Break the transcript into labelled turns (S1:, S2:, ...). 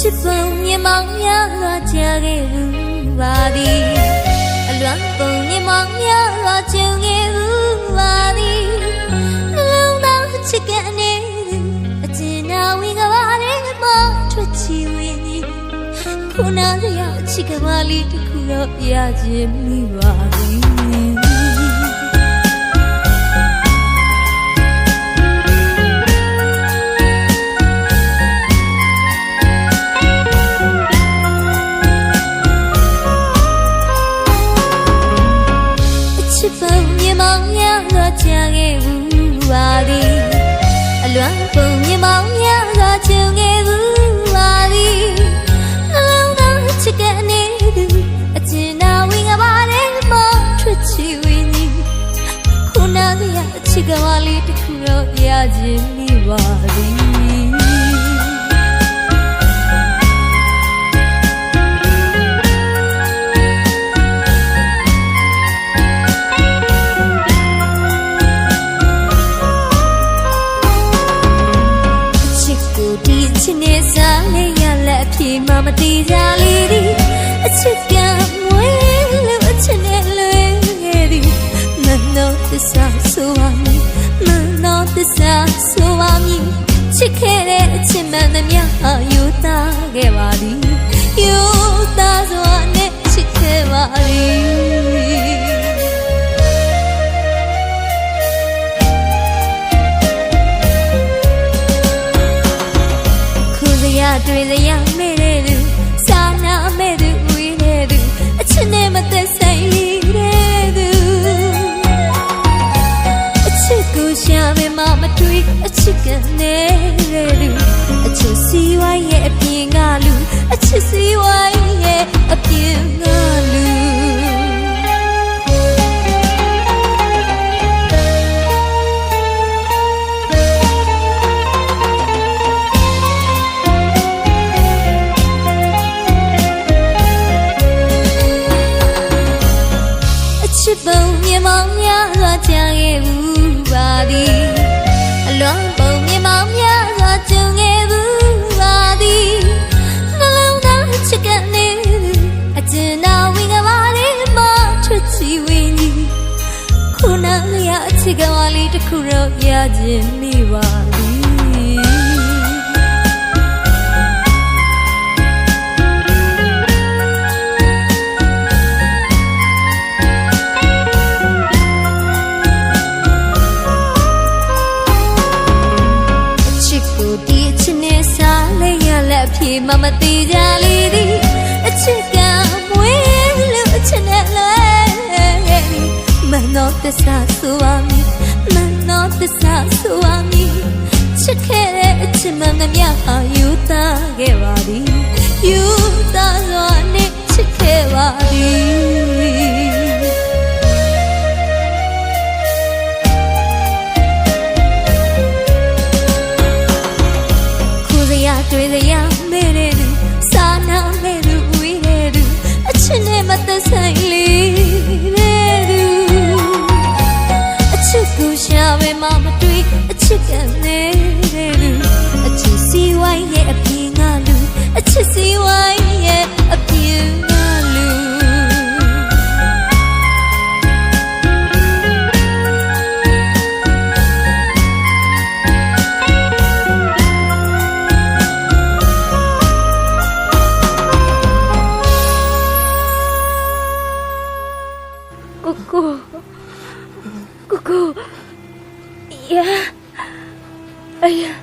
S1: ချစ်ပုံမြင်မောင်များကကြားခဲ့ဘူးပါသည်အလွမ်းပုံမြင်မောင်များကကြုံခဲ့ဘူးပါသည်နှလုံးသားချစ်ကနေအကျဉ်းနာဝင်ကပါတဲ့မထွက်ချီဝင်ကြီးခုနကရချစ်ကမလေးတစ်ခုတော့ပြခြင်းမိပါသည်ကြားခဲ့ဘူးပါသည်အလွမ်းပုံမြင်မောင်များကကြုံခဲ့ဘူးပါသည်နှလုံးသားချစ်ကနေသူအကျဉ်းနာဝင်ကပါတဲ့မထွက်ချီဝင်ကြီးခုနကရချစ်ကမလေးတစ်ခုတော့ရခြင်းမိပါသည်မမတီးကြလေးဒီအချစ်ကမွေးလို့အချစ်နဲ့လွေခဲ့သည်မနောသစ္စာဆိုပါမည်မနောသစ္စာဆိုပါမည်ချစ်ခဲ့တဲ့အချစ်မှန်သမျှယူသားခဲ့ပါသည်ယူသားစွာနဲ့ချစ်ခဲ့ပါသည်တွေ့စရာမဲ့တဲ့သူစာနာမဲ့သူဝေးတဲ့သူအချစ်နဲ့မသက်ဆိုင်တဲ့သူအချစ်ကိုရှာမယ်မမတွေ့အချစ်ကနေတဲ့သူအချစ်စီဝိုင်းရဲ့အပြင်ကလူအချစ်စီဝိုင်းရဲ့အပြင်ကလူပုံမြင်မောင်များကကြားခဲ့ဘူးပါသည်အလွမ်းပုံမြင်မောင်များကကြုံခဲ့ဘူးပါသည်နှလုံးသားချစ်ကနေအကျဉ်းနာဝင်ကပါလေမထွက်ချီဝင်ကြီးခုနကရအချစ်ကမလေးတစ်ခုတော့ရခြင်းမိပါသည်မမတီးကြလေးဒီအချစ်ကမွေးလို့အချစ်နဲ့လဲမနောသစ္စာဆိုပါမည်မနောသစ္စာဆိုပါမည်ချစ်ခဲ့တဲ့အချစ်မှန်သမျှယူသားခဲ့ပါသည်ယူသားစွာနဲ့ချစ်ခဲ့ပါသည်တွေ့စရာမဲ့တဲ့သူစာနာမဲ့သူဝေးတဲ့သူအချစ်နဲ့မသက်ဆိုင်လေတဲ့သူအချစ်ကိုရှာမယ်မမတွေ့အချစ်နေတဲ့သူအချစ်စီဝိုင်းရဲ့အပြင်ကလူအချစ်စီဝိုင်းရဲ့အပြင်ကလူCuckoo. Yeah. Ayah.